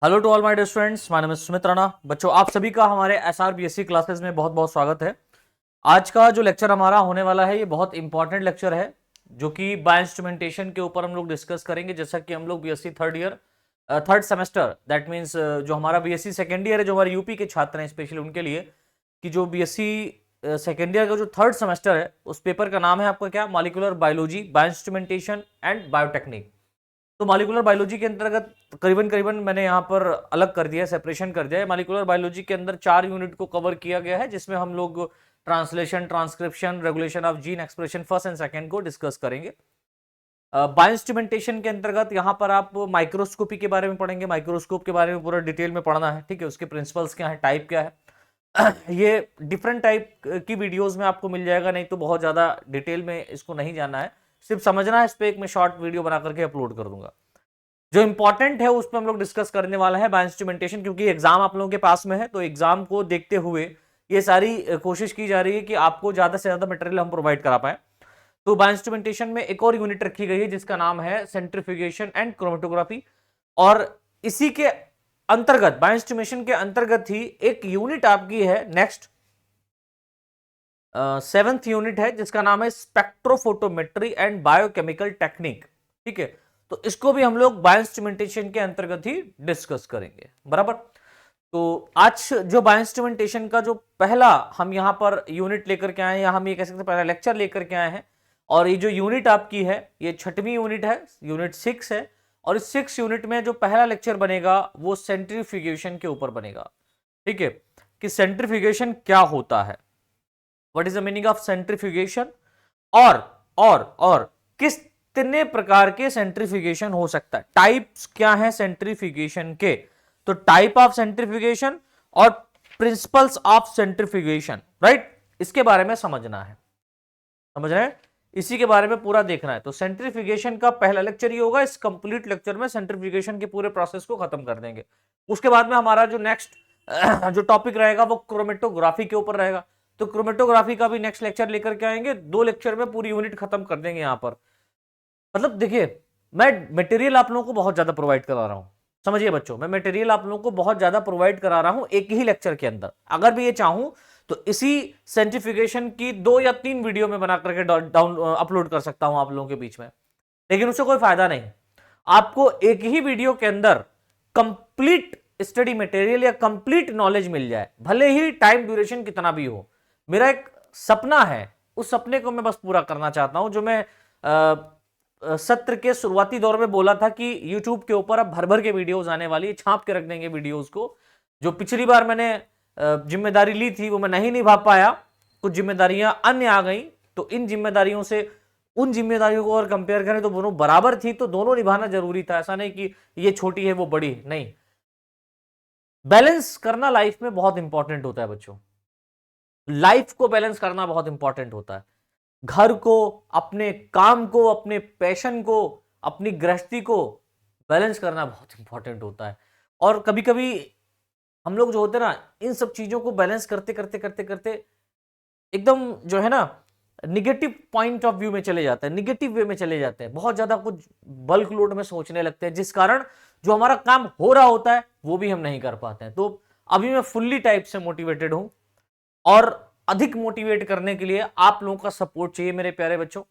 Hello to all my dear students, my name is Sumit Rana. बच्चों, आप सभी का हमारे एसआरबीएससी क्लासेस में बहुत बहुत स्वागत है। आज का जो लेक्चर हमारा होने वाला है ये बहुत इंपॉर्टेंट लेक्चर है, जो कि बायो इंस्ट्रूमेंटेशन के ऊपर हम लोग डिस्कस करेंगे। जैसा कि हम लोग BSc third year third semester, that means जो हमारा बीएससी सेकेंड ईयर है, जो हमारे यूपी के छात्र हैं स्पेशली उनके लिए, कि जो बीएससी सेकेंड ईयर का जो थर्ड सेमेस्टर है उस पेपर का नाम है आपका क्या, molecular biology, bio instrumentation and biotechnique. तो मॉलिक्यूलर बायोलॉजी के अंतर्गत करीबन करीबन मैंने यहाँ पर अलग कर दिया है, सेपरेशन कर दिया है। मॉलिक्यूलर बायोलॉजी के अंदर 4 यूनिट को कवर किया गया है, जिसमें हम लोग translation, transcription, regulation of gene expression first and second को डिस्कस करेंगे। बायो इंस्ट्रूमेंटेशन के अंतर्गत यहाँ पर आप माइक्रोस्कोपी के बारे में पढ़ेंगे। माइक्रोस्कोप के बारे में पूरा डिटेल में पढ़ना है, ठीक है। उसके प्रिंसिपल्स क्या है, टाइप क्या है, ये डिफरेंट टाइप की वीडियोस में आपको मिल जाएगा, नहीं तो बहुत ज्यादा डिटेल में इसको नहीं जानना है, सिर्फ समझना है। इस पर एक मैं शॉर्ट वीडियो बना करके अपलोड कर दूंगा। जो इंपॉर्टेंट है उस पर हम लोग डिस्कस करने वाला है बायो इंस्ट्रूमेंटेशन, क्योंकि एग्जाम आप लोगों के पास में है, तो एग्जाम को देखते हुए ये सारी कोशिश की जा रही है कि आपको ज्यादा से ज्यादा मटेरियल हम प्रोवाइड करा पाए। तो बायो इंस्ट्रूमेंटेशन में एक और यूनिट रखी गई है जिसका नाम है सेंट्रीफ्यूगेशन एंड क्रोमेटोग्राफी, और इसी के अंतर्गत, बायो इंस्ट्रूमेंटेशन के अंतर्गत ही एक यूनिट आपकी है नेक्स्ट, सेवेंथ यूनिट है, जिसका नाम है स्पेक्ट्रोफोटोमेट्री एंड बायोकेमिकल टेक्निक, ठीक है। तो इसको भी हम लोग बायो इंस्ट्रूमेंटेशन के अंतर्गत ही डिस्कस करेंगे, बराबर। तो आज जो बायो इंस्ट्रूमेंटेशन का जो पहला हम यहां पर यूनिट लेकर के आए हैं, या हम ये कह सकते हैं पहला लेक्चर लेकर के आए हैं, और ये जो यूनिट आपकी है ये 6वीं यूनिट है, यूनिट 6 है। और इस 6 यूनिट में जो पहला लेक्चर बनेगा वो सेंट्रीफ्यूगेशन के ऊपर बनेगा, ठीक है, कि सेंट्रीफ्यूगेशन क्या होता है, what is the meaning of centrifugation, और कितने प्रकार के सेंट्रीफ्यूगेशन हो सकता है, टाइप्स क्या है सेंट्रीफ्यूगेशन के। तो टाइप ऑफ सेंट्रीफ्यूगेशन और प्रिंसिपल्स ऑफ सेंट्रीफ्यूगेशन, राइट, इसके बारे में समझना है, समझ रहे हैं, इसी के बारे में पूरा देखना है। तो सेंट्रीफ्यूगेशन का पहला लेक्चर ही होगा। इस कंप्लीट लेक्चर में सेंट्रीफ्यूगेशन के पूरे प्रोसेस को खत्म कर देंगे। उसके बाद में हमारा जो नेक्स्ट जो टॉपिक रहेगा वो क्रोमेटोग्राफी के ऊपर रहेगा। तो क्रोमेटोग्राफी का भी नेक्स्ट लेक्चर लेकर के आएंगे। 2 लेक्चर में पूरी यूनिट खत्म कर देंगे यहां पर। मतलब देखिए, मैं मटेरियल आप लोगों को बहुत ज्यादा प्रोवाइड करा रहा हूं, समझिए बच्चों, मैं मटेरियल आप लोगों को बहुत ज्यादा प्रोवाइड करा रहा हूं एक ही लेक्चर के अंदर। अगर भी ये चाहूं तो इसी सेंट्रीफ्यूगेशन की 2 या 3 वीडियो में बना करके डाउन अपलोड कर सकता हूं आप लोगों के बीच में, लेकिन उससे कोई फायदा नहीं। आपको एक ही वीडियो के अंदर कंप्लीट स्टडी मटेरियल या कंप्लीट नॉलेज मिल जाए, भले ही टाइम ड्यूरेशन कितना भी हो। मेरा एक सपना है, उस सपने को मैं बस पूरा करना चाहता हूं, जो मैं सत्र के शुरुआती दौर में बोला था कि YouTube के ऊपर अब भर भर के वीडियोस आने वाली है, छाप के रख देंगे वीडियोस को। जो पिछली बार मैंने जिम्मेदारी ली थी वो मैं नहीं निभा पाया, कुछ जिम्मेदारियां अन्य आ गई, तो इन जिम्मेदारियों से उन जिम्मेदारियों को अगर कंपेयर करें तो दोनों बराबर थी, तो दोनों निभाना जरूरी था। ऐसा नहीं कि ये छोटी है वो बड़ी, नहीं। बैलेंस करना लाइफ में बहुत इंपॉर्टेंट होता है बच्चों, लाइफ को बैलेंस करना बहुत इंपॉर्टेंट होता है। घर को, अपने काम को, अपने पैशन को, अपनी गृहस्थी को बैलेंस करना बहुत इंपॉर्टेंट होता है। और कभी कभी हम लोग जो होते हैं ना, इन सब चीजों को बैलेंस करते करते करते करते एकदम जो है ना निगेटिव पॉइंट ऑफ व्यू में चले जाते हैं, निगेटिव वे में चले जाते हैं, बहुत ज्यादा कुछ बल्क लोड में सोचने लगते हैं, जिस कारण जो हमारा काम हो रहा होता है वो भी हम नहीं कर पाते हैं। तो अभी मैं फुल्ली टाइप से मोटिवेटेड हूं, और अधिक मोटिवेट करने के लिए आप लोगों का सपोर्ट चाहिए मेरे प्यारे बच्चों।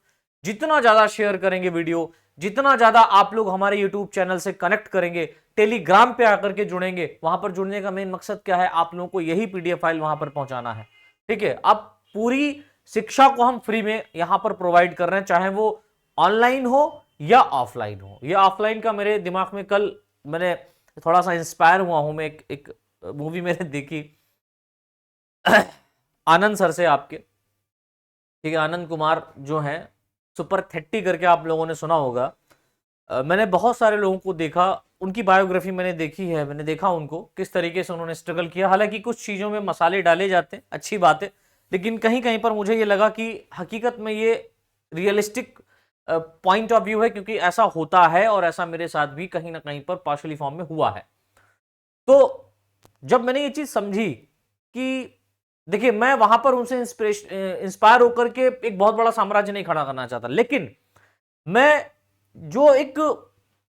जितना ज्यादा शेयर करेंगे वीडियो, जितना ज्यादा आप लोग हमारे यूट्यूब चैनल से कनेक्ट करेंगे, टेलीग्राम पे आकर के जुड़ेंगे, वहां पर जुड़ने का मेन मकसद क्या है, आप लोगों को यही पीडीएफ फाइल वहां पर पहुंचाना है, ठीक है। अब पूरी शिक्षा को हम फ्री में यहां पर प्रोवाइड कर रहे हैं, चाहे वो ऑनलाइन हो या ऑफलाइन हो। ये ऑफलाइन का मेरे दिमाग में कल मैंने थोड़ा सा इंस्पायर हुआ हूं, मैं एक मूवी मैंने देखी आनंद सर से आपके, ठीक है, आनंद कुमार जो हैं, सुपर 30 करके आप लोगों ने सुना होगा। मैंने बहुत सारे लोगों को देखा, उनकी बायोग्राफी मैंने देखी है, मैंने देखा उनको किस तरीके से उन्होंने स्ट्रगल किया। हालांकि कुछ चीज़ों में मसाले डाले जाते हैं, अच्छी बात है, लेकिन कहीं कहीं पर मुझे ये लगा कि हकीकत में ये रियलिस्टिक पॉइंट ऑफ व्यू है, क्योंकि ऐसा होता है और ऐसा मेरे साथ भी कहीं ना कहीं पर पार्शली फॉर्म में हुआ है। तो जब मैंने ये चीज समझी कि देखिए, मैं वहां पर उनसे इंस्पायर होकर के एक बहुत बड़ा साम्राज्य नहीं खड़ा करना चाहता, लेकिन मैं जो एक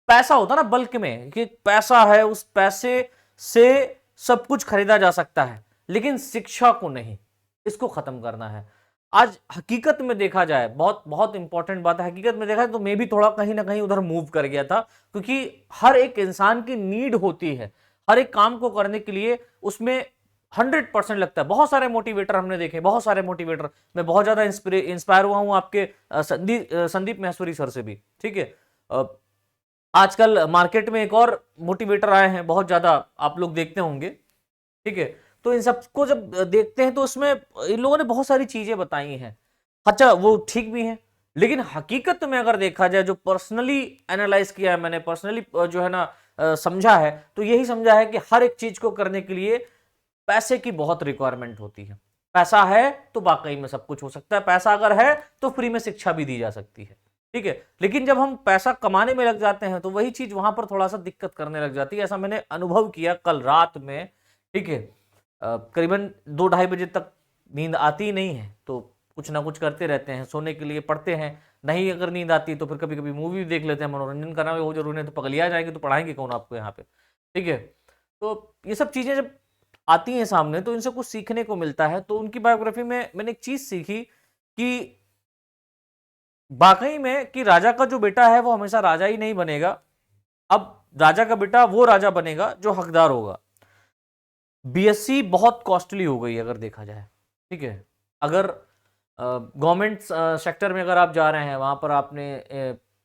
पैसा होता ना बल्क में, कि पैसा है, उस पैसे से सब कुछ खरीदा जा सकता है, लेकिन शिक्षा को नहीं, इसको खत्म करना है। आज हकीकत में देखा जाए, बहुत बहुत इंपॉर्टेंट बात है, हकीकत में देखा जाए तो मैं भी थोड़ा कहीं ना कहीं उधर मूव कर गया था, क्योंकि हर एक इंसान की नीड होती है हर एक काम को करने के लिए, उसमें 100% लगता है। बहुत सारे मोटिवेटर हमने देखे, बहुत सारे मोटिवेटर, मैं बहुत ज्यादा इंस्पायर हुआ हूं आपके संदीप महेश्वरी सर से भी, ठीक है। आजकल मार्केट में एक और मोटिवेटर आए हैं, बहुत ज्यादा आप लोग देखते होंगे, ठीक है। तो इन सबको जब देखते हैं तो उसमें इन लोगों ने बहुत सारी चीजें बताई हैं, अच्छा वो ठीक भी हैं, लेकिन हकीकत में अगर देखा जाए, जो पर्सनली एनालाइज किया है मैंने, पर्सनली जो है ना समझा है, तो यही समझा है कि हर एक चीज को करने के लिए पैसे की बहुत रिक्वायरमेंट होती है। पैसा है तो वाकई में सब कुछ हो सकता है, पैसा अगर है तो फ्री में शिक्षा भी दी जा सकती है, ठीक है। लेकिन जब हम पैसा कमाने में लग जाते हैं तो वही चीज वहां पर थोड़ा सा दिक्कत करने लग जाती है। ऐसा मैंने अनुभव किया कल रात में, ठीक है। करीबन 2-2:30 बजे तक नींद आती नहीं है, तो कुछ ना कुछ करते रहते हैं, सोने के लिए पढ़ते हैं, नहीं अगर नींद आती तो फिर कभी कभी मूवी देख लेते हैं, मनोरंजन करना भी बहुत जरूरी है, तो पगलिया जाएंगे तो पढ़ाएंगे कौन आपको यहाँ पे, ठीक है। तो ये सब चीजें जब आती हैं सामने तो इनसे कुछ सीखने को मिलता है। तो उनकी बायोग्राफी में मैंने एक चीज सीखी कि वाकई में कि राजा का जो बेटा है वो हमेशा राजा ही नहीं बनेगा, अब राजा का बेटा वो राजा बनेगा जो हकदार होगा। बीएससी बहुत कॉस्टली हो गई अगर देखा जाए, ठीक है। अगर गवर्नमेंट सेक्टर में अगर आप जा रहे हैं, वहां पर आपने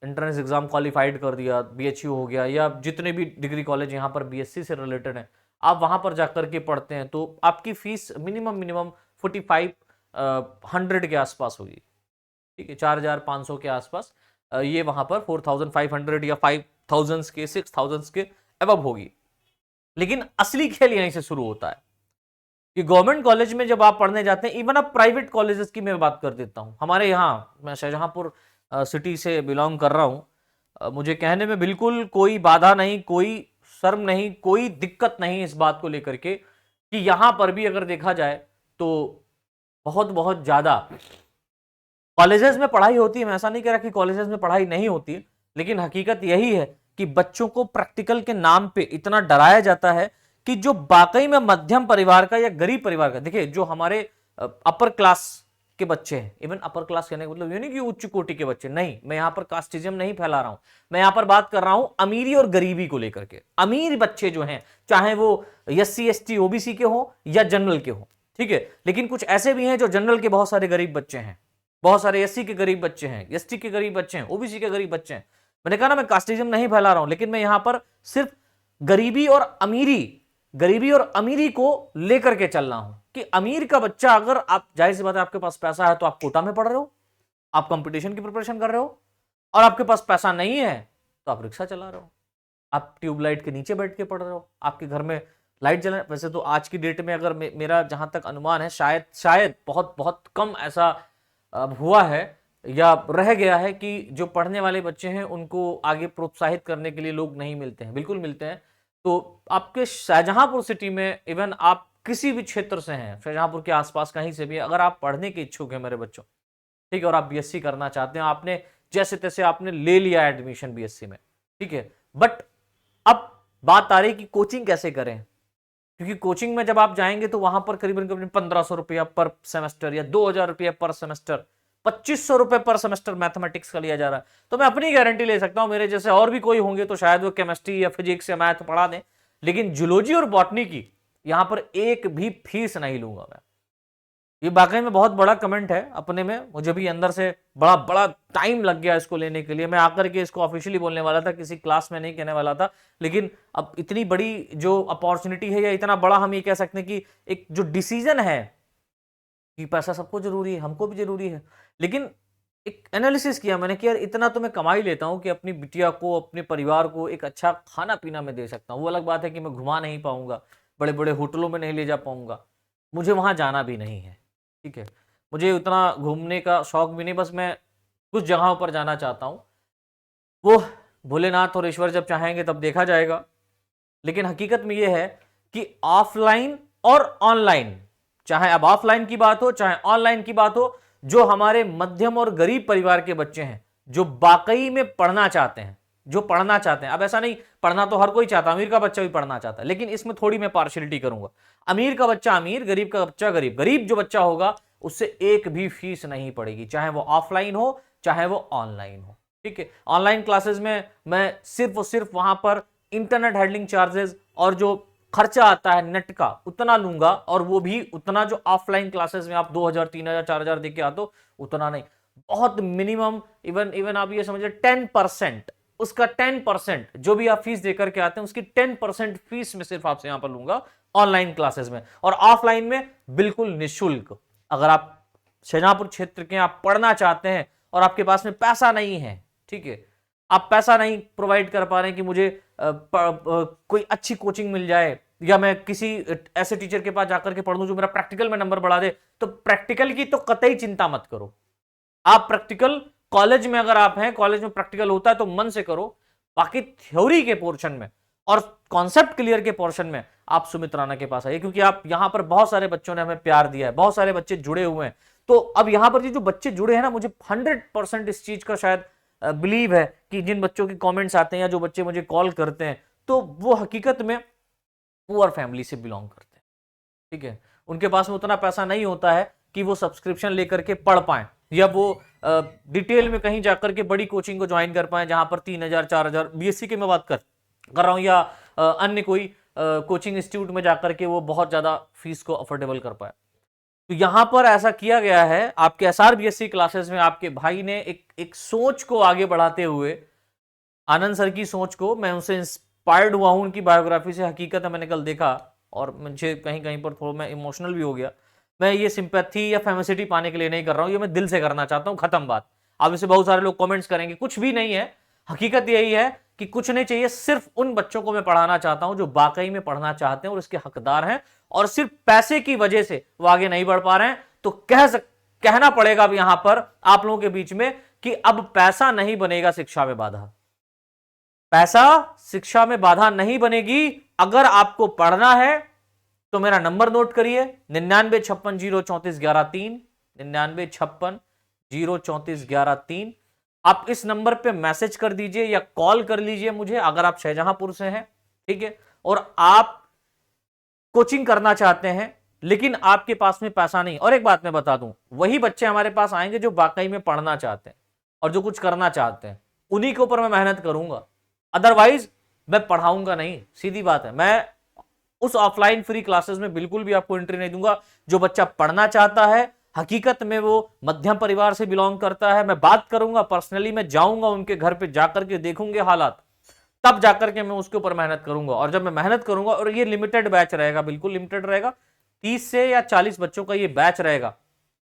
एंट्रेंस एग्जाम क्वालिफाइड कर दिया, बीएचयू हो गया, या जितने भी डिग्री कॉलेज यहाँ पर बीएससी से रिलेटेड हैं, आप वहां पर जाकर के पढ़ते हैं, तो आपकी फीस मिनिमम 4500 के आसपास होगी, ठीक है, 4500 के आसपास। ये वहां पर 4500 या 5000 के 6000 के अबव होगी। लेकिन असली खेल यहीं से शुरू होता है कि गवर्नमेंट कॉलेज में जब आप पढ़ने जाते हैं, इवन आप प्राइवेट कॉलेजेस की मैं बात कर देता हूं, हमारे यहाँ, मैं शाहजहांपुर सिटी से बिलोंग कर रहा हूं, मुझे कहने में बिल्कुल कोई बाधा नहीं, कोई शर्म नहीं, कोई दिक्कत नहीं इस बात को लेकर के कि यहां पर भी अगर देखा जाए तो बहुत बहुत ज्यादा कॉलेजेस में पढ़ाई होती है। मैं ऐसा नहीं कह रहा कि कॉलेजेस में पढ़ाई नहीं होती है, लेकिन हकीकत यही है कि बच्चों को प्रैक्टिकल के नाम पे इतना डराया जाता है कि जो वाकई में मध्यम परिवार का या गरीब परिवार का, देखिए जो हमारे अपर क्लास के बच्चे हैं, इवन अपर क्लास कहने का मतलब ये नहीं कि उच्च कोटि के बच्चे, नहीं, मैं यहां पर कास्टिज्म नहीं फैला रहा हूं, मैं यहां पर बात कर रहा हूं अमीरी और गरीबी को लेकर के। अमीर बच्चे जो हैं, चाहे वो एससी एसटी ओबीसी के हो या जनरल के हो, ठीक है, लेकिन कुछ ऐसे भी हैं जो जनरल के बहुत सारे गरीब बच्चे हैं, बहुत सारे एससी के गरीब बच्चे हैं, एसटी के गरीब बच्चे हैं, ओबीसी के गरीब बच्चे हैं। मैंने कहा ना मैं कास्टिज्म नहीं फैला रहा हूं, लेकिन मैं यहां पर सिर्फ गरीबी और अमीरी को लेकर के चल रहा हूं कि अमीर का बच्चा, अगर आप, जाहिर सी बात है, आपके पास पैसा है तो आप कोटा में पढ़ रहे हो, आप कंपटीशन की प्रिपरेशन कर रहे हो, और आपके पास पैसा नहीं है तो आप रिक्शा चला रहे हो, आप ट्यूबलाइट के नीचे बैठ के पढ़ रहे हो, आपके घर में लाइट जला। वैसे तो आज की डेट में अगर मेरा जहां तक अनुमान है, शायद बहुत बहुत कम ऐसा हुआ है या रह गया है कि जो पढ़ने वाले बच्चे हैं उनको आगे प्रोत्साहित करने के लिए लोग नहीं मिलते हैं, बिल्कुल मिलते हैं। तो आपके शाहजहांपुर सिटी में, इवन आप किसी भी क्षेत्र से हैं, शाहजहांपुर के आसपास कहीं से भी, अगर आप पढ़ने के इच्छुक हैं मेरे बच्चों, ठीक है, और आप बीएससी करना चाहते हैं, आपने जैसे तैसे आपने ले लिया एडमिशन बीएससी में, ठीक है, बट अब बात आ रही कि कोचिंग कैसे करें, क्योंकि कोचिंग में जब आप जाएंगे तो वहां पर करीबन 1500 रुपया पर सेमेस्टर या 2000 रुपया पर सेमेस्टर, 2500 रुपए पर सेमेस्टर मैथमेटिक्स का लिया जा रहा है। तो मैं अपनी गारंटी ले सकता हूं, मेरे जैसे और भी कोई होंगे तो शायद वो केमिस्ट्री या फिजिक्स या मैथ पढ़ा दें, लेकिन जूलॉजी और बॉटनी की यहां पर एक भी फीस नहीं लूंगा मैं। ये वाकई में बहुत बड़ा कमेंट है अपने में, मुझे भी अंदर से बड़ा बड़ा टाइम लग गया इसको लेने के लिए। मैं आकर के इसको ऑफिशियली बोलने वाला था, किसी क्लास में नहीं कहने वाला था, लेकिन अब इतनी बड़ी जो अपॉर्चुनिटी है, या इतना बड़ा हम ये कह सकते हैं कि एक जो डिसीजन है कि पैसा सबको जरूरी है, हमको भी जरूरी है, लेकिन एक एनालिसिस किया मैंने कि यार इतना तो मैं कमा ही लेता हूं कि अपनी बिटिया को, अपने परिवार को एक अच्छा खाना पीना मैं दे सकता हूं। वो अलग बात है कि मैं घुमा नहीं पाऊंगा, बड़े बड़े होटलों में नहीं ले जा पाऊंगा, मुझे वहां जाना भी नहीं है, ठीक है, मुझे उतना घूमने का शौक भी नहीं, बस मैं कुछ जगहों पर जाना चाहता हूँ, वो भोलेनाथ और ईश्वर जब चाहेंगे तब देखा जाएगा। लेकिन हकीकत में यह है कि ऑफलाइन और ऑनलाइन, चाहे अब ऑफलाइन की बात हो चाहे ऑनलाइन की बात हो, जो हमारे मध्यम और गरीब परिवार के बच्चे हैं, जो वाकई में पढ़ना चाहते हैं, जो पढ़ना चाहते हैं। अब ऐसा नहीं, पढ़ना तो हर कोई चाहता, अमीर का बच्चा भी पढ़ना चाहता है, लेकिन इसमें थोड़ी मैं पार्शियलिटी करूंगा। अमीर का बच्चा अमीर, गरीब का बच्चा गरीब। गरीब जो बच्चा होगा उससे एक भी फीस नहीं पड़ेगी, चाहे वो ऑफलाइन हो चाहे वो ऑनलाइन हो। ठीक है, ऑनलाइन क्लासेस में मैं सिर्फ और सिर्फ वहां पर इंटरनेट हैंडलिंग चार्जेस और जो खर्चा आता है नेट का उतना लूंगा, और वो भी उतना जो ऑफलाइन क्लासेस में आप 2000 3000 4000 दे के आते हो उतना नहीं, बहुत मिनिमम। इवन इवन आप ये समझिए 10%, उसका 10% जो भी आप फीस देकर के आते हैं उसकी 10% फीस में सिर्फ आपसे यहां पर लूंगा ऑनलाइन क्लासेस में। और ऑफलाइन में बिल्कुल निःशुल्क। अगर आप शाहजहांपुर क्षेत्र के आप पढ़ना चाहते हैं और आपके पास में पैसा नहीं है, ठीक है, आप पैसा नहीं प्रोवाइड कर पा रहे हैं कि मुझे कोई अच्छी कोचिंग मिल जाए या मैं किसी ऐसे टीचर के पास जाकर के पढ़ लूं जो मेरा प्रैक्टिकल में नंबर बढ़ा दे, तो प्रैक्टिकल की तो कतई चिंता मत करो। आप प्रैक्टिकल कॉलेज में अगर आप हैं, कॉलेज में प्रैक्टिकल होता है तो मन से करो। बाकी थ्योरी के पोर्शन में और कॉन्सेप्ट क्लियर के पोर्शन में आप सुमित राणा के पास आइए, क्योंकि आप यहां पर बहुत सारे बच्चों ने हमें प्यार दिया है, बहुत सारे बच्चे जुड़े हुए हैं। तो अब यहां पर जो बच्चे जुड़े हैं ना, मुझे 100% इस चीज का शायद बिलीव है कि जिन बच्चों के कमेंट्स आते हैं या जो बच्चे मुझे कॉल करते हैं, तो वो हकीकत में पुअर फैमिली से बिलोंग करते हैं। ठीक है, उनके पास में उतना पैसा नहीं होता है कि वो सब्सक्रिप्शन लेकर के पढ़ पाए, या वो डिटेल में कहीं जाकर के बड़ी कोचिंग को ज्वाइन कर पाए जहां पर 3000 4000 बीएससी की मैं बात कर रहा हूं, या अन्य कोई कोचिंग इंस्टीट्यूट में जाकर के वो बहुत ज्यादा फीस को अफोर्डेबल कर पाए। तो यहां पर ऐसा किया गया है, आपके एसआरबीएससी क्लासेस में आपके भाई ने एक सोच को आगे बढ़ाते हुए, आनंद सर की सोच को, मैं उनसे इंस्पायर्ड हुआ हूं, उनकी बायोग्राफी से। हकीकत है मैंने कल देखा और मुझे कहीं कहीं पर थोड़ा मैं इमोशनल भी हो गया। मैं ये सिंपैथी या फेमिसिटी पाने के लिए नहीं कर रहा हूं, ये मैं दिल से करना चाहता हूं, खत्म बात। अब इसे बहुत सारे लोग कमेंट्स करेंगे, कुछ भी नहीं है। हकीकत यही है कि कुछ नहीं चाहिए, सिर्फ उन बच्चों को मैं पढ़ाना चाहता हूं जो वाकई में पढ़ना चाहते हैं और इसके हकदार हैं, और सिर्फ पैसे की वजह से वो आगे नहीं बढ़ पा रहे हैं। तो कहना पड़ेगा अब यहां पर आप लोगों के बीच में कि अब पैसा नहीं बनेगा शिक्षा में बाधा। पैसा शिक्षा में बाधा नहीं बनेगी। अगर आपको पढ़ना है तो मेरा नंबर नोट करिए, 9956503411 9956503411। आप इस नंबर पे मैसेज कर दीजिए या कॉल कर लीजिए मुझे, अगर आप शाहजहांपुर से हैं, ठीक है, और आप कोचिंग करना चाहते हैं लेकिन आपके पास में पैसा नहीं। और एक बात मैं बता दूं, वही बच्चे हमारे पास आएंगे जो वाकई में पढ़ना चाहते हैं और जो कुछ करना चाहते हैं, उन्हीं के ऊपर मैं मेहनत करूंगा, अदरवाइज मैं पढ़ाऊंगा नहीं। सीधी बात है, मैं उस ऑफलाइन फ्री क्लासेस में बिल्कुल भी आपको एंट्री नहीं दूंगा। जो बच्चा पढ़ना चाहता है, हकीकत में वो मध्यम परिवार से बिलोंग करता है, मैं बात करूंगा पर्सनली, मैं जाऊंगा उनके घर पे जाकर के देखूंगे हालात, तब जाकर के मैं उसके ऊपर मेहनत करूंगा। और जब मैं मेहनत करूंगा, और ये लिमिटेड बैच रहेगा, बिल्कुल लिमिटेड रहेगा, 30 से या 40 बच्चों का ये बैच रहेगा।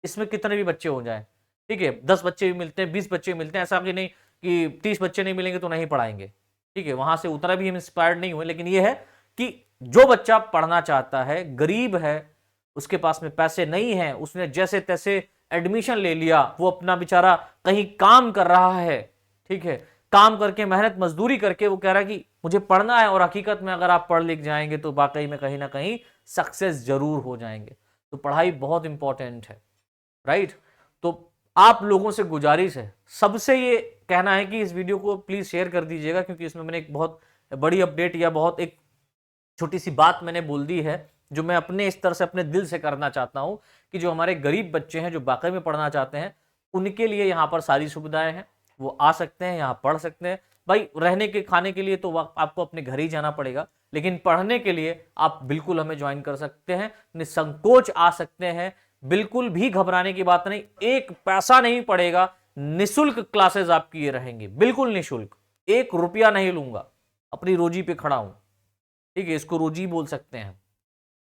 इसमें कितने भी बच्चे हो जाए, ठीक है, 10 बच्चे भी मिलते हैं, 20 बच्चे भी मिलते हैं, ऐसा नहीं कि 30 बच्चे नहीं मिलेंगे तो नहीं पढ़ाएंगे। ठीक है, वहां से उतना भी हम इंस्पायर्ड नहीं हुए, लेकिन ये है कि जो बच्चा पढ़ना चाहता है, गरीब है, उसके पास में पैसे नहीं है, उसने जैसे तैसे एडमिशन ले लिया, वो अपना बेचारा कहीं काम कर रहा है, ठीक है, काम करके मेहनत मजदूरी करके वो कह रहा है कि मुझे पढ़ना है, और हकीकत में अगर आप पढ़ लिख जाएंगे तो वाकई में कहीं ना कहीं सक्सेस जरूर हो जाएंगे। तो पढ़ाई बहुत इंपॉर्टेंट है, राइट। तो आप लोगों से गुजारिश है, सबसे ये कहना है कि इस वीडियो को प्लीज शेयर कर दीजिएगा, क्योंकि इसमें मैंने एक बहुत बड़ी अपडेट या बहुत एक छोटी सी बात मैंने बोल दी है जो मैं अपने स्तर से अपने दिल से करना चाहता हूं, कि जो हमारे गरीब बच्चे हैं जो वाकई में पढ़ना चाहते हैं, उनके लिए यहाँ पर सारी सुविधाएं हैं, वो आ सकते हैं, यहाँ पढ़ सकते हैं। भाई रहने के खाने के लिए तो आपको अपने घर ही जाना पड़ेगा, लेकिन पढ़ने के लिए आप बिल्कुल हमें ज्वाइन कर सकते हैं, निसंकोच आ सकते हैं, बिल्कुल भी घबराने की बात नहीं। एक पैसा नहीं पड़ेगा, निःशुल्क क्लासेस आपकी ये रहेंगी, बिल्कुल निःशुल्क, 1 रुपया नहीं लूंगा, अपनी रोजी पे खड़ा हूं, ठीक है, इसको रोजी बोल सकते हैं,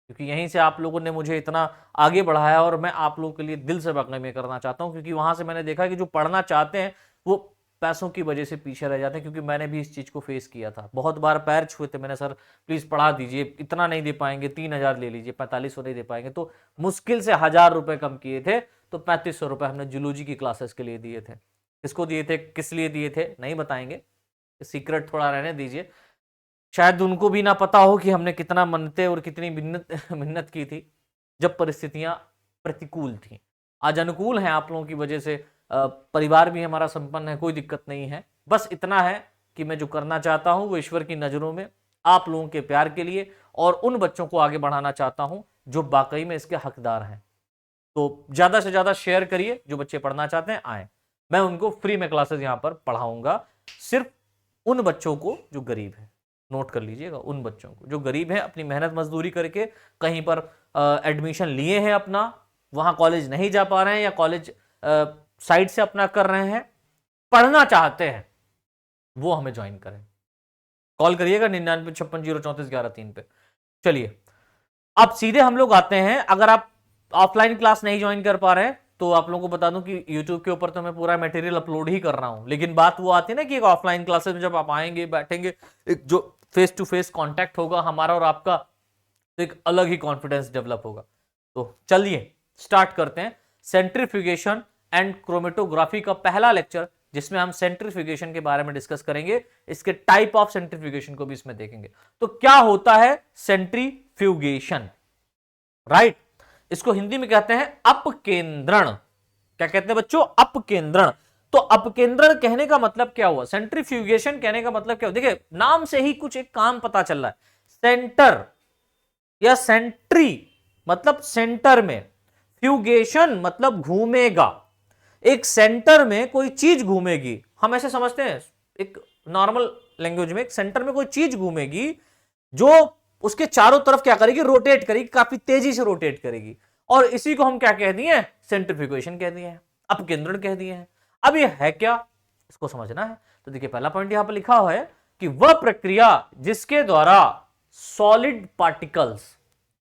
क्योंकि यहीं से आप लोगों ने मुझे इतना आगे बढ़ाया और मैं आप लोगों के लिए दिल से वाकई में करना चाहता हूं, क्योंकि वहां से मैंने देखा कि जो पढ़ना चाहते हैं वो पैसों की वजह से पीछे रह जाते हैं। क्योंकि मैंने भी इस चीज को फेस किया था, बहुत बार पैर छुए थे मैंने, सर प्लीज पढ़ा दीजिए, इतना नहीं दे पाएंगे, 3000 ले लीजिए, 4500 नहीं दे पाएंगे, तो मुश्किल से 1000 रुपए कम किए थे, तो 3500 रुपए हमने जूलॉजी की क्लासेस के लिए दिए थे। किसको दिए थे, किस लिए दिए थे, नहीं बताएंगे, सीक्रेट थोड़ा रहने दीजिए। शायद उनको भी ना पता हो कि हमने कितना मनते और कितनी मिन्नत की थी जब परिस्थितियां प्रतिकूल थी। आज अनुकूल हैं आप लोगों की वजह से, परिवार भी हमारा संपन्न है, कोई दिक्कत नहीं है। बस इतना है कि मैं जो करना चाहता हूं वो ईश्वर की नजरों में आप लोगों के प्यार के लिए और उन बच्चों को आगे बढ़ाना चाहता हूं जो वाकई में इसके हकदार हैं। तो ज्यादा से ज्यादा शेयर करिए, जो बच्चे पढ़ना चाहते हैं आए, मैं उनको फ्री में क्लासेस यहां पर पढ़ाऊंगा, सिर्फ उन बच्चों को जो गरीब है। नोट कर लीजिएगा, उन बच्चों को जो गरीब हैं, अपनी मेहनत मजदूरी करके कहीं पर एडमिशन लिए हैं अपना, वहां कॉलेज नहीं जा पा रहे हैं या कॉलेज साइड से अपना कर रहे हैं, पढ़ना चाहते हैं, वो हमें ज्वाइन करें। कॉल करिएगा 9956043113 पे। चलिए अब सीधे हम लोग आते हैं, अगर आप ऑफलाइन क्लास नहीं ज्वाइन कर पा रहे हैं तो आप लोगों को बता दूं कि YouTube के ऊपर तो मैं पूरा मटेरियल अपलोड ही कर रहा हूं, लेकिन बात वो आती है ना कि एक ऑफलाइन क्लासेस में जब आप आएंगे बैठेंगे, एक जो फेस टू फेस कांटेक्ट होगा हमारा और आपका, तो एक अलग ही कॉन्फिडेंस डेवलप होगा। तो चलिए स्टार्ट करते हैं सेंट्रीफ्यूगेशन एंड क्रोमेटोग्राफी का पहला लेक्चर, जिसमें हम सेंट्रीफ्यूगेशन के बारे में डिस्कस करेंगे, इसके टाइप ऑफ सेंट्रीफ्यूगेशन को भी इसमें देखेंगे। तो क्या होता है सेंट्रीफ्यूगेशन, राइट? इसको हिंदी में कहते हैं अपकेंद्रण। क्या कहते हैं बच्चों? अपकेंद्रण। तो अपकेंद्रण कहने का मतलब क्या हुआ, सेंट्रीफ्यूगेशन कहने का मतलब क्या हुआ? देखिए नाम से ही कुछ एक काम पता चल रहा है, सेंटर या सेंट्री मतलब सेंटर में, फ्यूगेशन मतलब घूमेगा, एक सेंटर में कोई चीज घूमेगी, हम ऐसे समझते हैं एक नॉर्मल लैंग्वेज में, एक सेंटर में कोई चीज घूमेगी जो उसके चारों तरफ क्या करेगी, रोटेट करेगी, काफी तेजी से रोटेट करेगी, और इसी को हम क्या कह दिए, सेंट्रीफ्यूगेशन कह दिए हैं, अपकेंद्रण कह दिए हैं। अब ये है क्या, इसको समझना है। तो देखिए पहला पॉइंट यहां पर लिखा हुआ है कि वह प्रक्रिया जिसके द्वारा सॉलिड पार्टिकल्स,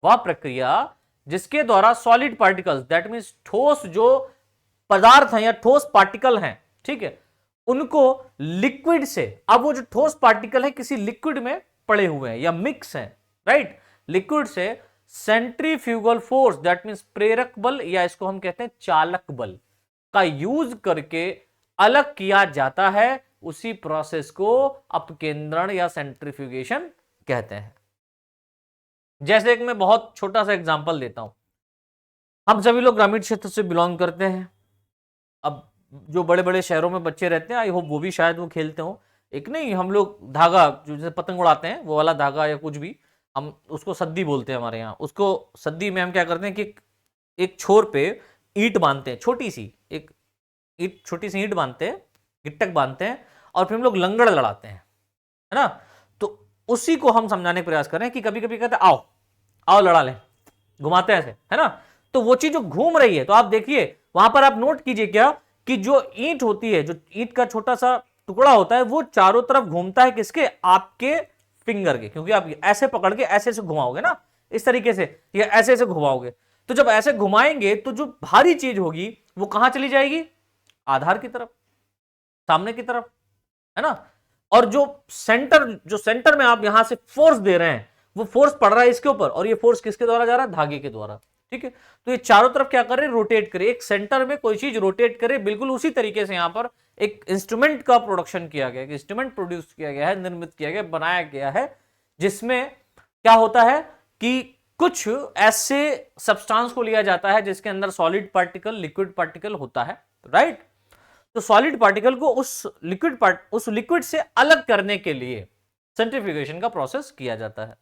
वह प्रक्रिया जिसके द्वारा सॉलिड पार्टिकल्स दैट मींस ठोस जो पदार्थ हैं या ठोस पार्टिकल हैं, ठीक है, उनको लिक्विड से, अब वो जो ठोस पार्टिकल है किसी लिक्विड में पड़े हुए हैं या मिक्स हैं, राइट, लिक्विड से सेंट्रीफ्यूगल फोर्स दैट मींस प्रेरक बल या इसको हम कहते हैं चालक बल का यूज करके अलग किया जाता है, उसी प्रोसेस को अपकेंद्रण या सेंट्रीफ्यूगेशन कहते हैं। जैसे एक मैं बहुत छोटा सा एग्जांपल देता हूं, हम सभी लोग ग्रामीण क्षेत्र से बिलोंग करते हैं। अब जो बड़े बड़े शहरों में बच्चे रहते हैं, आई होप वो भी शायद वो खेलते हो, एक नहीं हम लोग धागा जो जैसे पतंग उड़ाते हैं वो वाला धागा या कुछ भी, हम उसको सद्दी बोलते हैं हमारे यहाँ, उसको सद्दी में हम क्या करते हैं कि एक छोर पे ईंट बांधते हैं, छोटी सी एक ईंट, छोटी सी ईंट बांधते हैं, गिट्टक बांधते हैं, और फिर हम लोग लंगड़ लड़ाते हैं, है ना। तो उसी को हम समझाने का प्रयास कर रहे हैं कि कभी कभी कहते हैं आओ आओ लड़ा लें, घुमाते हैं ऐसे, है ना। तो वो चीज जो घूम रही है, तो आप देखिए वहां पर आप नोट कीजिए क्या कि जो ईंट होती है, जो ईंट का छोटा सा टुकड़ा होता है, वो चारों तरफ घूमता है किसके, आपके फिंगर के, क्योंकि आप ऐसे पकड़ के ऐसे ऐसे घुमाओगे ना, इस तरीके से या ऐसे ऐसे घुमाओगे, तो जब ऐसे घुमाएंगे तो जो भारी चीज होगी वो कहां चली जाएगी, आधार की तरफ, सामने की तरफ, है ना। और जो सेंटर में आप यहां से फोर्स दे रहे हैं, वो फोर्स पड़ रहा है इसके ऊपर, और ये फोर्स किसके द्वारा जा रहा है, धागे के द्वारा, ठीक है। तो ये चारों तरफ क्या करे, रोटेट करे, एक सेंटर में कोई चीज रोटेट करे, बिल्कुल उसी तरीके से यहां पर एक इंस्ट्रूमेंट का प्रोडक्शन किया गया, इंस्ट्रूमेंट प्रोड्यूस किया गया है, निर्मित किया गया, बनाया गया है, जिसमें क्या होता है कि कुछ ऐसे सब्सटेंस को लिया जाता है जिसके अंदर सॉलिड पार्टिकल, लिक्विड पार्टिकल होता है, राइट। तो सॉलिड पार्टिकल को उस लिक्विड से अलग करने के लिए सेंट्रीफ्यूगेशन का प्रोसेस किया जाता है।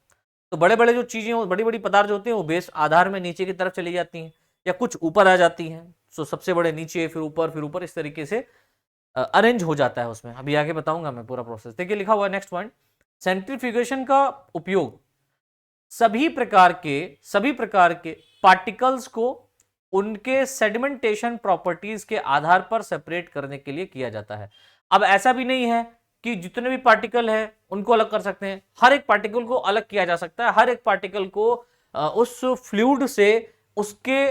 तो बड़े बड़े जो चीजें, बड़ी बड़ी पदार्थ होती हैं, वो बेस आधार में नीचे की तरफ चली जाती हैं या कुछ ऊपर आ जाती हैं, तो सबसे बड़े नीचे, फिर ऊपर, इस तरीके से अरेंज हो जाता है उसमें। अभी आगे बताऊंगा मैं पूरा प्रोसेस। देखिए लिखा हुआ है नेक्स्ट पॉइंट, सेंट्रीफ्यूगेशन का उपयोग सभी प्रकार के पार्टिकल्स को उनके सेडिमेंटेशन प्रॉपर्टीज के आधार पर सेपरेट करने के लिए किया जाता है। अब ऐसा भी नहीं है कि जितने भी पार्टिकल है उनको अलग कर सकते हैं, हर एक पार्टिकल को अलग किया जा सकता है, हर एक पार्टिकल को उस फ्लूइड से उसके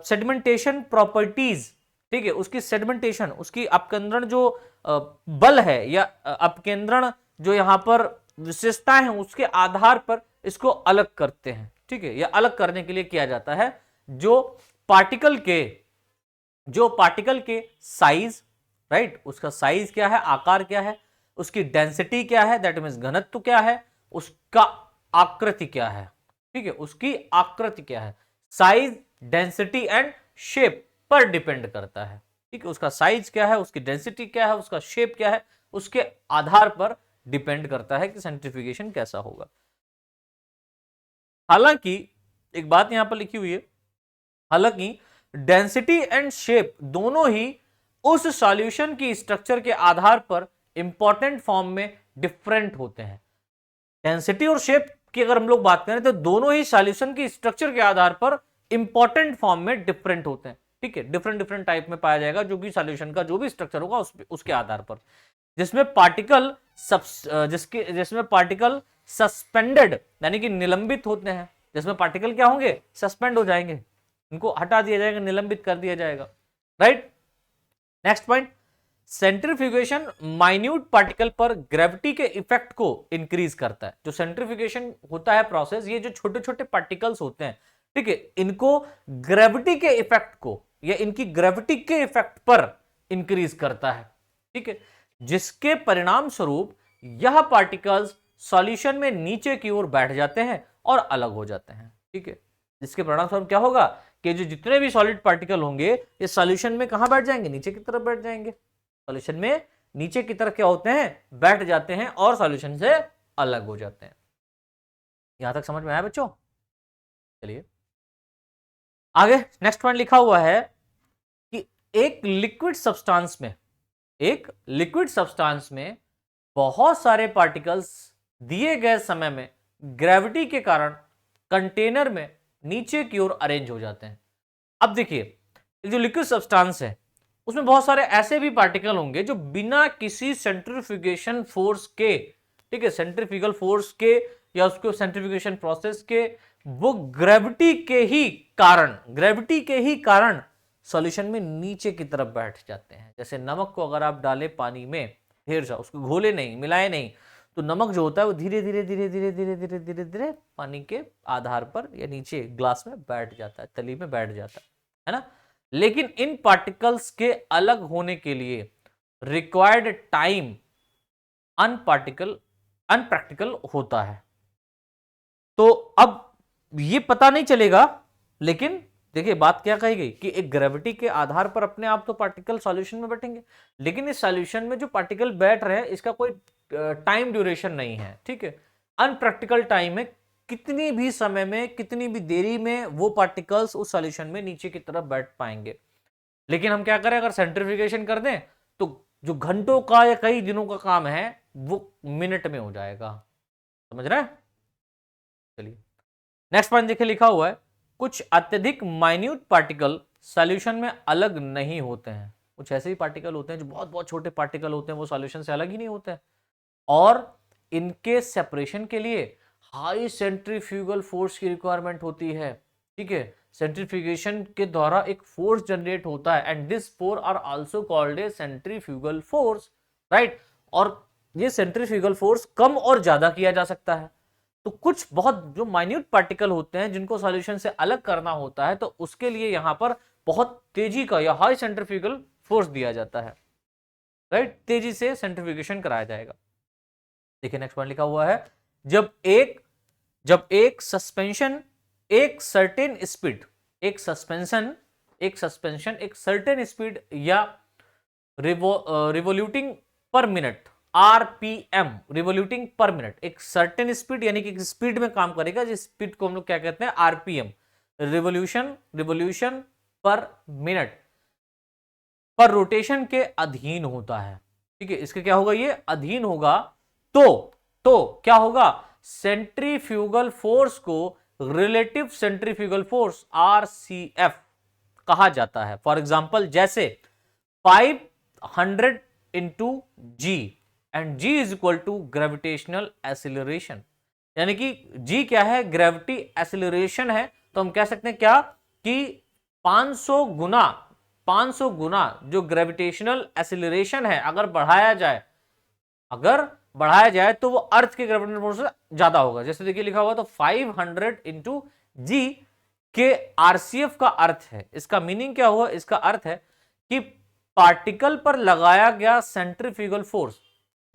सेडिमेंटेशन प्रॉपर्टीज, ठीक है, उसकी सेडिमेंटेशन, उसकी अपकेंद्रण जो बल है या अपकेंद्रण जो यहां पर विशेषताएं हैं, उसके आधार पर इसको अलग करते हैं, ठीक है, या अलग करने के लिए किया जाता है। जो पार्टिकल के साइज, राइट, उसका साइज क्या है, आकार क्या है, उसकी डेंसिटी क्या है, दैट मींस घनत्व क्या है, उसका आकृति क्या है, ठीक है, उसकी आकृति क्या है, साइज, डेंसिटी एंड शेप पर डिपेंड करता है, ठीक है, उसका साइज क्या है, उसकी डेंसिटी क्या है, उसका शेप क्या है, उसके आधार पर डिपेंड करता है कि सेंट्रीफ्यूगेशन कैसा होगा। हालांकि एक बात यहां पर लिखी हुई है, हालांकि डेंसिटी एंड शेप दोनों ही उस सॉल्यूशन की स्ट्रक्चर के आधार पर इंपॉर्टेंट फॉर्म में डिफरेंट होते हैं। डेंसिटी और शेप की अगर हम लोग बात करें तो दोनों ही सॉल्यूशन की स्ट्रक्चर के आधार पर इंपॉर्टेंट फॉर्म में डिफरेंट होते हैं। ठीक है, डिफरेंट डिफरेंट टाइप में पाया जाएगा जो भी सॉल्यूशन का जो भी स्ट्रक्चर होगा उसके आधार पर, जिसमें पार्टिकल सस्पेंडेड यानी कि निलंबित होते हैं, जिसमें पार्टिकल क्या होंगे, सस्पेंड हो जाएंगे, इनको हटा दिया जाएगा, निलंबित कर दिया जाएगा। Right, next point, centrifugation minute particle पर ग्रेविटी के इफेक्ट को इंक्रीज करता है। जो सेंट्रीफ्यूगेशन होता है प्रोसेस, ये जो छोटे छोटे पार्टिकल्स होते हैं, ठीक है, इनको ग्रेविटी के इफेक्ट को या इनकी ग्रेविटी के इफेक्ट पर इंक्रीज करता है। ठीक है, जिसके परिणाम स्वरूप यह पार्टिकल्स सॉल्यूशन में नीचे की ओर बैठ जाते हैं और अलग हो जाते हैं। ठीक है, जिसके परिणाम स्वरूप क्या होगा कि जो जितने भी सॉलिड पार्टिकल होंगे ये सॉल्यूशन में कहां बैठ जाएंगे, नीचे की तरफ बैठ जाएंगे। सॉल्यूशन में नीचे की तरफ क्या होते हैं, बैठ जाते हैं और सॉल्यूशन से अलग हो जाते हैं। यहां तक समझ में आया बच्चों? चलिए आगे नेक्स्ट पॉइंट लिखा हुआ है कि एक लिक्विड सब्सटेंस में बहुत सारे पार्टिकल्स दिए गए समय में ग्रेविटी के कारण कंटेनर में नीचे की ओर अरेंज हो जाते हैं। अब देखिए, जो लिक्विड सब्सटेंस है उसमें बहुत सारे ऐसे भी पार्टिकल होंगे जो बिना किसी सेंट्रीफ्यूगेशन फोर्स के, ठीक है, सेंट्रीफ्यूगल फोर्स के या उसको सेंट्रीफ्यूगेशन प्रोसेस के, वो ग्रेविटी के ही कारण सॉल्यूशन में नीचे की तरफ बैठ जाते हैं। जैसे नमक को अगर आप डालें पानी में, ढेर सा, उसको घोले नहीं, मिलाए नहीं, तो नमक जो होता है वो धीरे धीरे धीरे धीरे धीरे धीरे धीरे धीरे पानी के आधार पर या नीचे ग्लास में बैठ जाता है, तली में बैठ जाता है ना। लेकिन इन पार्टिकल्स के अलग होने के लिए रिक्वायर्ड टाइम अनप्रैक्टिकल होता है। तो अब ये पता नहीं चलेगा, लेकिन देखिए बात क्या कही गई कि एक ग्रेविटी के आधार पर अपने आप तो पार्टिकल सॉल्यूशन में बैठेंगे, लेकिन इस सॉल्यूशन में जो पार्टिकल बैठ रहे हैं इसका कोई टाइम ड्यूरेशन नहीं है। ठीक है, अनप्रैक्टिकल टाइम है, कितनी भी समय में, कितनी भी देरी में वो पार्टिकल्स उस सॉल्यूशन में नीचे की तरफ बैठ पाएंगे। लेकिन हम क्या करें, अगर सेंट्रीफ्यूगेशन कर दें तो जो घंटों का या कई दिनों का काम है वो मिनट में हो जाएगा। समझ रहे हैं? चलिए नेक्स्ट पॉइंट देखिए, लिखा हुआ है कुछ अत्यधिक माइन्यूट पार्टिकल सॉल्यूशन में अलग नहीं होते हैं। कुछ ऐसे ही पार्टिकल होते हैं जो बहुत बहुत छोटे पार्टिकल होते हैं, वो सॉल्यूशन से अलग ही नहीं होते हैं, और इनके सेपरेशन के लिए हाई सेंट्रीफ्यूगल फोर्स की रिक्वायरमेंट होती है। ठीक है, सेंट्रीफ्यूगेशन के द्वारा एक फोर्स जनरेट होता है and this force are also called a centrifugal force. Right, और ये सेंट्रीफ्यूगल फोर्स कम और ज्यादा किया जा सकता है। तो कुछ बहुत जो माइन्यूट पार्टिकल होते हैं जिनको सॉल्यूशन से अलग करना होता है, तो उसके लिए यहां पर बहुत तेजी का या हाई सेंट्रीफ्यूगल फोर्स दिया जाता है। राइट, तेजी से सेंट्रीफ्यूगेशन कराया जाएगा। देखिए नेक्स्ट पॉइंट लिखा हुआ है, जब एक सस्पेंशन एक सर्टेन स्पीड या रिवोल्यूटिंग पर मिनट, आरपीएम, रिवोल्यूटिंग पर मिनट, एक सर्टेन स्पीड यानी कि स्पीड में काम करेगा, जिस स्पीड को हम लोग क्या कहते हैं, आरपीएम, रिवोल्यूशन पर मिनट, पर रोटेशन के अधीन होता है। ठीक है, इसके क्या होगा, ये अधीन होगा, तो क्या होगा, सेंट्रीफ्यूगल फोर्स को रिलेटिव सेंट्रीफ्यूगल फोर्स आरसीएफ कहा जाता है। फॉर एग्जांपल जैसे 500 into G and G is equal to gravitational acceleration, यानी कि जी क्या है, ग्रेविटी एसिलरेशन है। तो हम कह सकते हैं क्या कि 500 गुना जो ग्रेविटेशनल एसिलरेशन है अगर बढ़ाया जाए तो वो अर्थ के ग्रेविटेशनल फोर्स से ज्यादा होगा। जैसे देखिए लिखा हुआ तो 500 इंटू जी के आरसीएफ का अर्थ है, इसका मीनिंग क्या हुआ, इसका अर्थ है कि पार्टिकल पर लगाया गया सेंट्रीफ्यूगल फोर्स,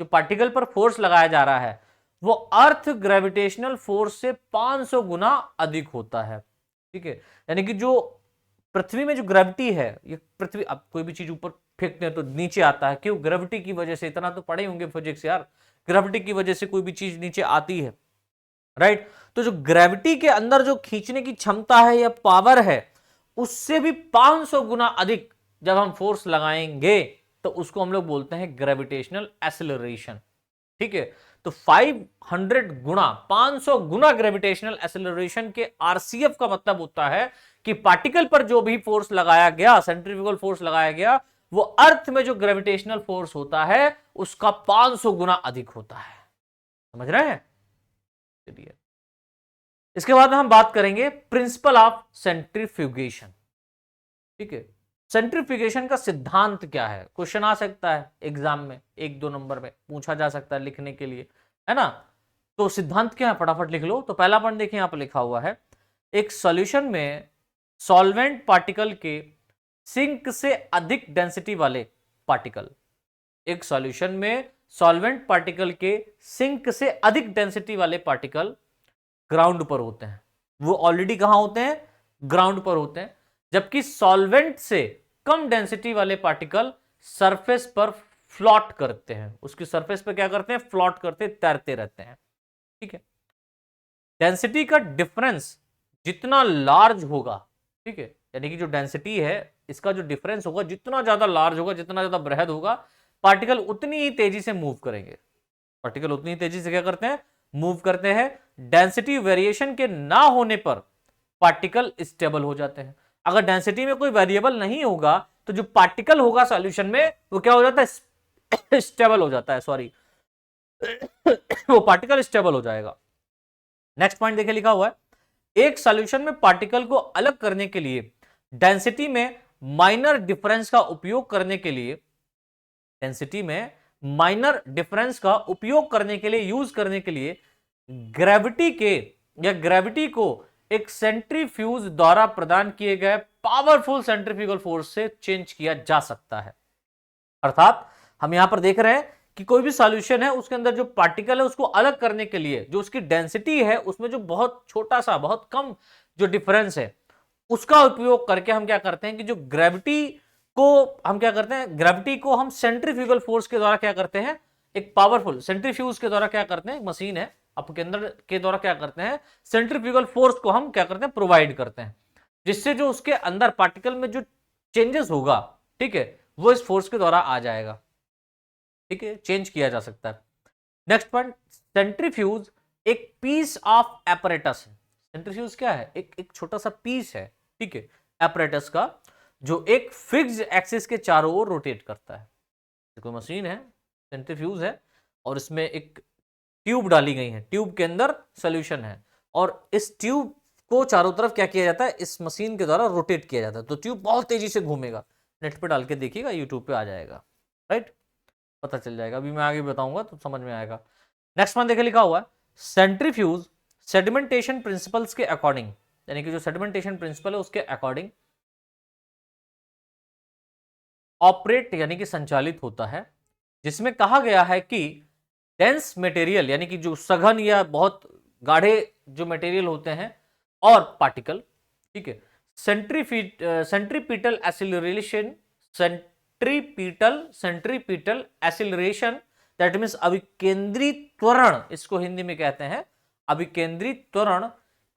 जो पार्टिकल पर फोर्स लगाया जा रहा है वो अर्थ ग्रेविटेशनल फोर्स से 500 गुना अधिक होता है। ठीक है, यानी कि जो पृथ्वी में जो ग्रेविटी है, ये पृथ्वी, अब कोई भी चीज ऊपर फेंकते हैं तो नीचे आता है। क्यों? ग्रेविटी की वजह से। इतना तो पढ़े होंगे फिजिक्स यार, ग्रेविटी की वजह से कोई भी चीज नीचे आती है, राइट। तो जो ग्रेविटी के अंदर जो खींचने की क्षमता है या पावर है, उससे भी 500 गुना अधिक जब हम फोर्स लगाएंगे तो उसको हम लोग बोलते हैं ग्रेविटेशनल एक्सेलरेशन। ठीक है, तो 500 गुना, 500 गुना ग्रेविटेशनल एक्सेलरेशन के आरसीएफ का मतलब होता है कि पार्टिकल पर जो भी फोर्स लगाया गया, सेंट्रीफ्यूगल फोर्स लगाया गया, वो अर्थ में जो ग्रेविटेशनल फोर्स होता है उसका 500 गुना अधिक होता है। समझ रहे हैं? चलिए, इसके बाद में हम बात करेंगे प्रिंसिपल ऑफ सेंट्रीफ्यूगेशन। ठीक है, सेंट्रीफ्यूगेशन का सिद्धांत क्या है? क्वेश्चन आ सकता है एग्जाम में, 1-2 नंबर में पूछा जा सकता है लिखने के लिए, है ना। तो सिद्धांत क्या है, फटाफट लिख लो। तो पहला पॉइंट देखिए, यहां पर लिखा हुआ है, एक सॉल्यूशन में सॉल्वेंट पार्टिकल के सिंक से अधिक डेंसिटी वाले पार्टिकल, एक सॉल्यूशन में सॉल्वेंट पार्टिकल के सिंक से अधिक डेंसिटी वाले पार्टिकल ग्राउंड पर होते हैं। वो ऑलरेडी कहां होते हैं? ग्राउंड पर होते हैं। जबकि सॉल्वेंट से कम डेंसिटी वाले पार्टिकल सरफेस पर फ्लोट करते हैं। उसकी सरफेस पर क्या करते हैं? फ्लोट करते, तैरते रहते हैं। ठीक है, डेंसिटी का डिफरेंस जितना लार्ज होगा, ठीक है, यानी कि जो डेंसिटी है इसका जो डिफरेंस होगा, जितना ज्यादा लार्ज होगा, जितना ज्यादा बृहद होगा, पार्टिकल उतनी ही तेजी से मूव करेंगे। पार्टिकल उतनी ही तेजी से क्या करते हैं? मूव करते हैं। डेंसिटी वेरिएशन के ना होने पर पार्टिकल स्टेबल हो जाते हैं। अगर डेंसिटी में कोई वेरिएबल नहीं होगा तो जो पार्टिकल होगा सॉल्यूशन में वो क्या हो जाता है? स्टेबल हो जाता है, सॉरी वो पार्टिकल स्टेबल हो जाएगा। नेक्स्ट पॉइंट देखिए, लिखा हुआ है, एक सॉल्यूशन में पार्टिकल को अलग करने के लिए डेंसिटी में माइनर डिफरेंस का उपयोग करने के लिए, डेंसिटी में माइनर डिफरेंस का उपयोग करने के लिए, यूज करने के लिए ग्रेविटी के या ग्रेविटी को एक सेंट्रीफ्यूज द्वारा प्रदान किए गए पावरफुल सेंट्रीफ्यूगल फोर्स से चेंज किया जा सकता है। अर्थात हम यहां पर देख रहे हैं कि कोई भी सॉल्यूशन है, उसके अंदर जो पार्टिकल है उसको अलग करने के लिए जो उसकी डेंसिटी है, उसमें जो बहुत छोटा सा, बहुत कम जो डिफरेंस है, उसका उपयोग करके हम क्या करते हैं कि जो ग्रेविटी को हम क्या करते हैं, ग्रेविटी को हम सेंट्रीफ्यूगल फोर्स के द्वारा क्या करते हैं, एक पावरफुल सेंट्रीफ्यूज के द्वारा क्या करते हैं, एक मशीन है आपके अंदर के द्वारा क्या करते हैं, सेंट्रीफ्यूगल फोर्स को हम क्या करते हैं, प्रोवाइड करते हैं, जिससे जो उसके अंदर पार्टिकल में जो चेंजेस होगा, ठीक है, वो इस फोर्स के द्वारा आ जाएगा। ठीक है, चेंज किया जा सकता है। नेक्स्ट पॉइंट, सेंट्रीफ्यूज एक पीस ऑफ एपरेटस है। सेंट्रीफ्यूज क्या है? एक छोटा सा पीस है, ठीक है, एपरेटस का, जो एक फिक्स्ड एक्सिस के चारों ओर रोटेट करता है। कोई मशीन है, सेंट्रीफ्यूज है, और इसमें एक ट्यूब डाली गई है, ट्यूब के अंदर सॉल्यूशन है, और इस ट्यूब को चारों तरफ क्या किया जाता है, इस मशीन के द्वारा रोटेट किया जाता है। तो ट्यूब बहुत तेजी से घूमेगा। नेट पे डाल के देखिएगा, यूट्यूब पे आ जाएगा, राइट, पता चल जाएगा। अभी मैं आगे बताऊंगा तो समझ में आएगा। नेक्स्ट वन देखिए, लिखा हुआ है, सेंट्रीफ्यूज सेडिमेंटेशन प्रिंसिपल्स के अकॉर्डिंग, यानी कि जो सेडिमेंटेशन प्रिंसिपल है उसके अकॉर्डिंग ऑपरेट यानी कि संचालित होता है, जिसमें कहा गया है कि डेंस मटेरियल यानी कि जो सघन या बहुत गाढ़े जो मटेरियल होते हैं और पार्टिकल, ठीक है, centripetal acceleration, centripetal acceleration, that means अभिकेंद्री त्वरण, इसको हिंदी में कहते हैं अभिकेंद्री त्वरण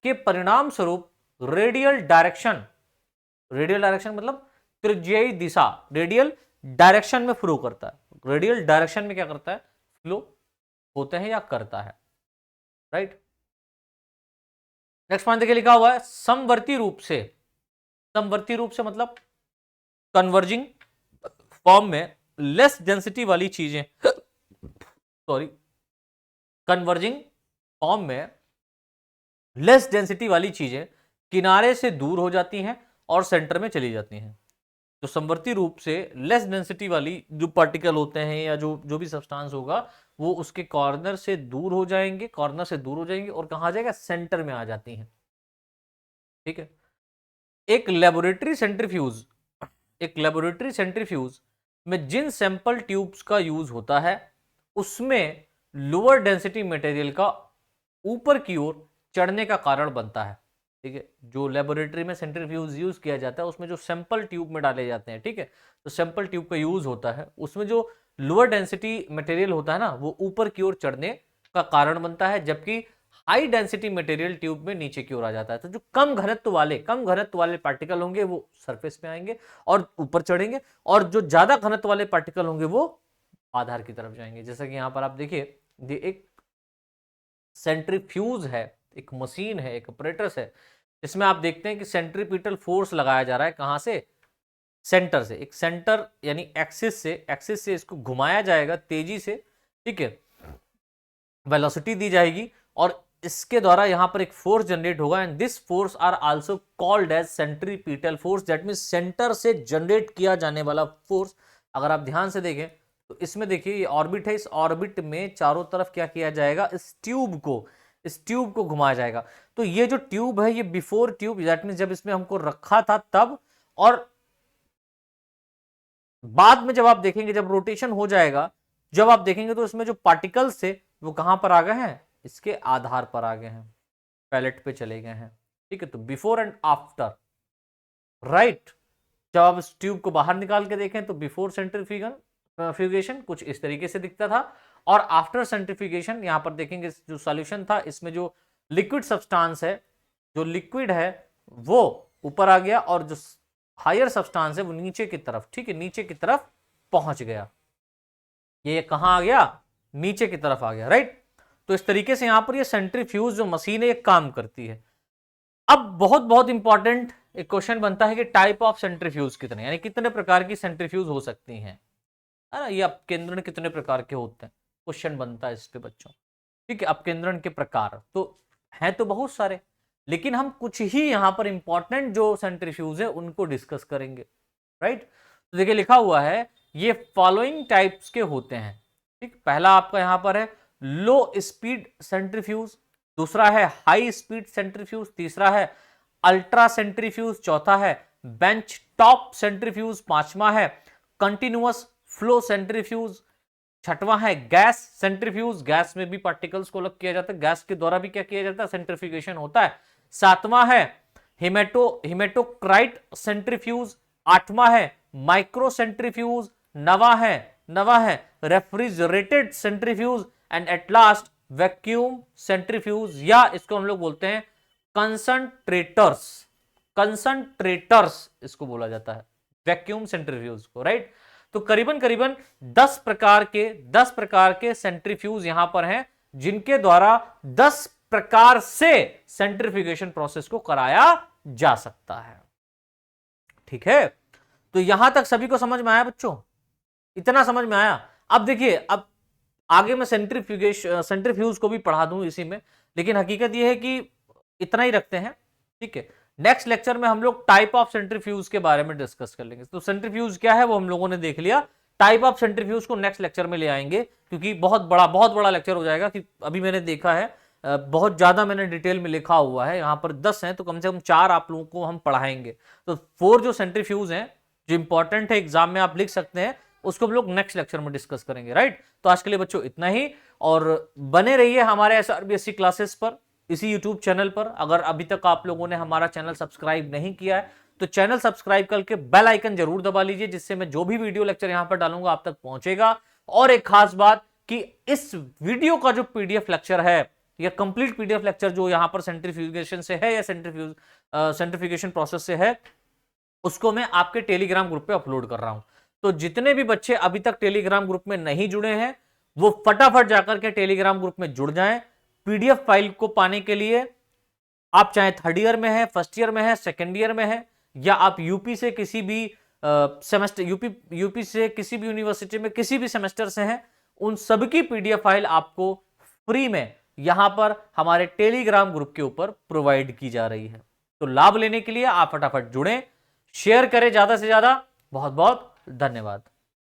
के परिणाम स्वरूप रेडियल डायरेक्शन, रेडियल डायरेक्शन मतलब त्रिज्यीय दिशा, रेडियल डायरेक्शन में फ्लो करता है, रेडियल डायरेक्शन में क्या करता है, फ्लो होते हैं या करता है, राइट। नेक्स्ट पॉइंट देखिए, लिखा हुआ है, समवर्ती रूप से, समवर्ती रूप से मतलब कन्वर्जिंग फॉर्म में लेस डेंसिटी वाली चीजें सॉरी कन्वर्जिंग फॉर्म में लेस डेंसिटी वाली चीजें किनारे से दूर हो जाती हैं और सेंटर में चली जाती हैं। तो समवर्ती रूप से लेस डेंसिटी वाली जो पार्टिकल होते हैं या जो भी सब्सटेंस होगा वो उसके कॉर्नर से दूर हो जाएंगे, कॉर्नर से दूर हो जाएंगे और कहां आ जाएगा, सेंटर में आ जाती हैं। ठीक है, एक लेबोरेटरी सेंट्रीफ्यूज में जिन सैंपल ट्यूब्स का यूज होता है उसमें लोअर डेंसिटी मटेरियल का ऊपर की ओर चढ़ने का कारण बनता है। ठीक है, जो लेबोरेटरी में सेंट्रीफ्यूज यूज किया जाता है उसमें जो सैंपल ट्यूब में डाले जाते हैं, ठीक है, तो सैंपल ट्यूब का यूज होता है, उसमें जो लोअर डेंसिटी मटेरियल होता है ना वो ऊपर की ओर चढ़ने का कारण बनता है, जबकि हाई डेंसिटी मटेरियल ट्यूब में नीचे की ओर आ जाता है। तो जो कम घनत्व वाले पार्टिकल होंगे वो सरफेस पे आएंगे और ऊपर चढ़ेंगे, और जो ज्यादा घनत्व वाले पार्टिकल होंगे वो आधार की तरफ जाएंगे। जैसा कि यहां पर आप देखिए, ये एक सेंट्रीफ्यूज है, एक मशीन है, एक ऑपरेटर्स है, इसमें आप देखते हैं कि सेंट्रीपिटल फोर्स लगाया जा रहा है, कहां से, सेंटर से, एक सेंटर यानी एक्सिस से इसको घुमाया जाएगा तेजी से, ठीक है, वेलोसिटी दी जाएगी और इसके द्वारा यहां पर एक फोर्स जनरेट होगा, and this force are also called as centripetal force, that means centre से जनरेट किया जाने वाला फोर्स। अगर आप ध्यान से देखें तो इसमें देखिए ये ऑर्बिट है, इस ऑर्बिट में चारों तरफ क्या किया जाएगा, इस ट्यूब को घुमाया जाएगा। तो ये जो ट्यूब है ये बिफोर ट्यूब, दैट मींस जब इसमें हमको रखा था तब, और बाद में जब आप देखेंगे, जब रोटेशन हो जाएगा, जब आप देखेंगे तो इसमें जो पार्टिकल्स थे वो कहां पर आ गए हैं, इसके आधार पर आ गए हैं, पैलेट पे चले गए हैं, ठीक है। तो बिफोर एंड आफ्टर, राइट, जब आप इस ट्यूब को बाहर निकाल के देखें तो बिफोर सेंट्रीफ्यूगेशन कुछ इस तरीके से दिखता था, और आफ्टर सेंट्रीफ्यूगेशन यहां पर देखेंगे जो सॉल्यूशन था इसमें जो लिक्विड सब्सटेंस है, जो लिक्विड है वो ऊपर आ गया, और जो हायर सब्सटेंस है वो नीचे की तरफ, ठीक है, नीचे की तरफ पहुंच गया। ये कहां आ गया, नीचे की तरफ आ गया, राइट। तो इस तरीके से यहां पर ये सेंट्रीफ्यूज जो मशीन है ये काम करती है। अब बहुत बहुत इंपॉर्टेंट एक क्वेश्चन बनता है कि टाइप ऑफ सेंट्रीफ्यूज कितने, यानी कितने प्रकार की सेंट्रीफ्यूज हो सकती हैं, है ना, ये अपकेंद्रण कितने प्रकार के होते हैं, क्वेश्चन बनता है इस पे बच्चों, ठीक है। अपकेंद्रण के प्रकार तो हैं तो बहुत सारे, लेकिन हम कुछ ही यहां पर इंपॉर्टेंट जो सेंट्रीफ्यूज है उनको डिस्कस करेंगे, राइट। तो देखिए लिखा हुआ है ये फॉलोइंग टाइप्स के होते हैं, ठीक। पहला आपका यहां पर है लो स्पीड सेंट्रीफ्यूज, दूसरा है हाई स्पीड सेंट्रीफ्यूज, तीसरा है अल्ट्रा सेंट्रीफ्यूज, चौथा है बेंच टॉप सेंट्रीफ्यूज, पांचवा है कंटिन्यूअस फ्लो सेंट्रीफ्यूज, छठवां है गैस सेंट्रीफ्यूज, गैस में भी पार्टिकल्स को अलग किया जाता है, गैस के द्वारा भी क्या किया जाता है, सेंट्रीफ्यूगेशन होता है। सातवां है हिमेटोक्राइट सेंट्रीफ्यूज, आठवां है माइक्रो सेंट्रीफ्यूज, नवा है refrigerated centrifuge, and at last vacuum centrifuge, या इसको हम लोग बोलते हैं कंसंट्रेटर्स इसको बोला जाता है, वैक्यूम सेंट्रीफ्यूज को, राइट। तो करीबन 10 प्रकार के सेंट्रीफ्यूज यहां पर हैं, जिनके द्वारा 10 प्रकार से सेंट्रीफ्यूगेशन प्रोसेस को कराया जा सकता है, ठीक है। तो यहां तक सभी को समझ में आया बच्चों, इतना समझ में आया। अब देखिए, अब आगे मैं सेंट्रीफ्यूज को भी पढ़ा दूं इसी में, लेकिन हकीकत यह है कि इतना ही रखते हैं, ठीक है। नेक्स्ट लेक्चर में हम लोग टाइप ऑफ सेंट्रीफ्यूज के बारे में डिस्कस कर लेंगे। तो सेंट्रीफ्यूज क्या है वो हम लोगों ने देख लिया, टाइप ऑफ सेंट्रीफ्यूज को नेक्स्ट लेक्चर में ले आएंगे, क्योंकि बहुत बड़ा लेक्चर हो जाएगा। कि अभी मैंने देखा है बहुत ज्यादा मैंने डिटेल में लिखा हुआ है, यहां पर 10 हैं तो कम से कम 4 आप लोगों को हम पढ़ाएंगे। तो 4 जो सेंट्रीफ्यूज हैं जो इंपॉर्टेंट है एग्जाम में आप लिख सकते हैं, उसको हम लोग नेक्स्ट लेक्चर में डिस्कस करेंगे, राइट। तो आज के लिए बच्चों इतना ही, और बने रहिए हमारे SRBSC क्लासेस पर, इसी यूट्यूब चैनल पर। अगर अभी तक आप लोगों ने हमारा चैनल सब्सक्राइब नहीं किया है तो चैनल सब्सक्राइब करके बेल आइकन जरूर दबा लीजिए, जिससे मैं जो भी वीडियो लेक्चर यहां पर डालूंगा आप तक पहुंचेगा। और एक खास बात कि इस वीडियो का जो PDF लेक्चर है या कंप्लीट PDF लेक्चर जो यहां पर सेंट्रीफ्यूगेशन से है या सेंट्रीफ्यूगेशन प्रोसेस से है, उसको मैं आपके टेलीग्राम ग्रुप पे अपलोड कर रहा हूं। तो जितने भी बच्चे अभी तक टेलीग्राम ग्रुप में नहीं जुड़े हैं वो फटाफट जाकर के टेलीग्राम ग्रुप में जुड़ जाएं। PDF फाइल को पाने के लिए आप चाहे 3rd ईयर में है, 1st ईयर में है, 2nd ईयर में है, या आप यूपी से किसी भी सेमेस्टर यूपी से किसी भी यूनिवर्सिटी में किसी भी सेमेस्टर से हैं, उन सबकी PDF फाइल आपको फ्री में यहां पर हमारे टेलीग्राम ग्रुप के ऊपर प्रोवाइड की जा रही है। तो लाभ लेने के लिए आप फटाफट जुड़ें, शेयर करें ज्यादा से ज्यादा। बहुत बहुत धन्यवाद।